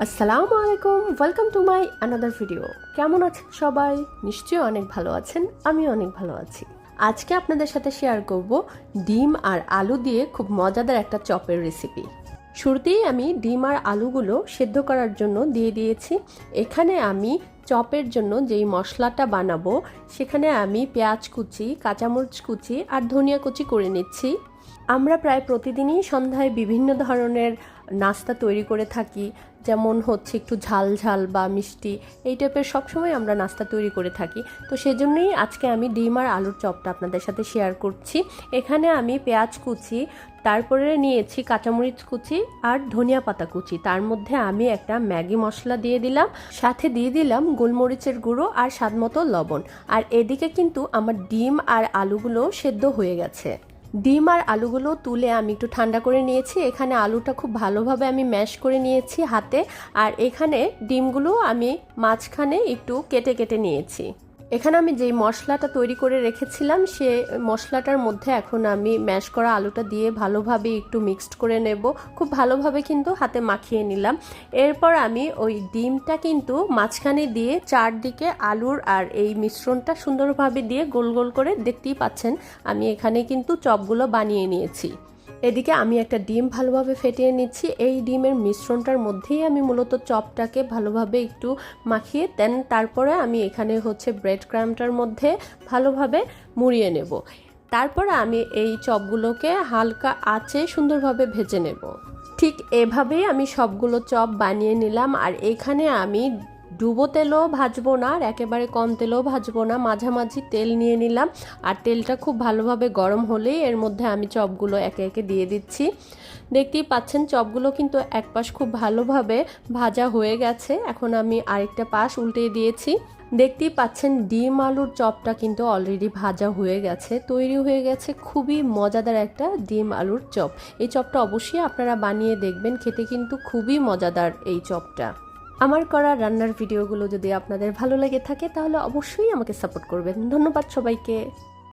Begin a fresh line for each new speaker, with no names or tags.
আসসালামু আলাইকুম, welcome to my another video. কেমন আছেন সবাই? নিশ্চয়ই অনেক ভালো আছেন, আমি অনেক ভালো আছি। আজকে আপনাদের সাথে শেয়ার করব ডিম আর আলু দিয়ে খুব মজাদার একটা চপের রেসিপি। শুরুতেই আমি ডিম আর আলুগুলো সেদ্ধ করার জন্য দিয়ে দিয়েছি। এখানে আমি চপের জন্য যেই মশলাটা বানাবো সেখানে আমি পেঁয়াজ কুচি, কাঁচামরিচ কুচি আর ধনিয়া কুচি করে নিচ্ছি। আমরা প্রায় প্রতিদিনই সন্ধ্যায় বিভিন্ন ধরনের নাস্তা তৈরি করে থাকি, যেমন হচ্ছে একটু ঝাল ঝাল বা মিষ্টি, এই টাইপের সবসময় আমরা নাস্তা তৈরি করে থাকি। তো সেজন্যই আজকে আমি ডিম আর আলুর চপটা আপনাদের সাথে শেয়ার করছি। এখানে আমি পেঁয়াজ কুচি, তারপরে নিয়েছি কাঁচামরিচ কুচি আর ধনিয়া পাতা কুচি, তার মধ্যে আমি একটা ম্যাগি মশলা দিয়ে দিলাম, সাথে দিয়ে দিলাম গোলমরিচের গুঁড়ো আর স্বাদমতো লবণ। আর এদিকে কিন্তু আমার ডিম আর আলুগুলো সেদ্ধ হয়ে গেছে। ডিম আর আলুগুলো তুলে আমি একটু ঠান্ডা করে নিয়েছি। এখানে আলুটা খুব ভালোভাবে আমি ম্যাশ করে নিয়েছি হাতে, আর এখানে ডিমগুলো আমি মাঝখানে একটু কেটে কেটে নিয়েছি। এখানে আমি যেই মশলাটা তৈরি করে রেখেছিলাম সে মশলাটার মধ্যে এখন আমি ম্যাশ করা আলুটা দিয়ে ভালোভাবে একটু মিক্সড করে নেব। খুব ভালোভাবে কিন্তু হাতে মাখিয়ে নিলাম। এরপর আমি ওই ডিমটা কিন্তু মাঝখানে দিয়ে চারদিকে আলুর আর এই মিশ্রণটা সুন্দরভাবে দিয়ে গোল গোল করে, দেখতেই পাচ্ছেন আমি এখানে কিন্তু চপগুলো বানিয়ে নিয়েছি। এদিকে আমি একটা ডিম ভালোভাবে ফেটিয়ে নিচ্ছি। এই ডিমের মিশ্রণটার মধ্যেই আমি মূলত চপটাকে ভালোভাবে একটু মাখিয়ে দেন, তারপরে আমি এখানে হচ্ছে ব্রেড ক্রাম্বটার মধ্যে ভালোভাবে মুড়িয়ে নেব। তারপরে আমি এই চপগুলোকে হালকা আঁচে সুন্দরভাবে ভেজে নেব। ঠিক এভাবেই আমি সবগুলো চপ বানিয়ে নিলাম। আর এখানে আমি ডুবো তেলও ভাজবো না আর একেবারে কম তেলও ভাজবো না, মাঝামাঝি তেল নিয়ে নিলাম। আর তেলটা খুব ভালোভাবে গরম হলেই এর মধ্যে আমি চপগুলো একে একে দিয়ে দিচ্ছি। দেখতেই পাচ্ছেন চপগুলো কিন্তু এক পাশ খুব ভালোভাবে ভাজা হয়ে গেছে। এখন আমি আরেকটা পাশ উল্টে দিয়েছি। দেখতেই পাচ্ছেন ডিম আলুর চপটা কিন্তু অলরেডি ভাজা হয়ে গেছে, তৈরি হয়ে গেছে খুবই মজাদার একটা ডিম আলুর চপ। এই চপটা অবশ্যই আপনারা বানিয়ে দেখবেন, খেতে কিন্তু খুবই মজাদার এই চপটা। আমার করা রান্নার ভিডিওগুলো যদি আপনাদের ভালো লেগে থাকে তাহলে অবশ্যই আমাকে সাপোর্ট করবেন। ধন্যবাদ সবাইকে।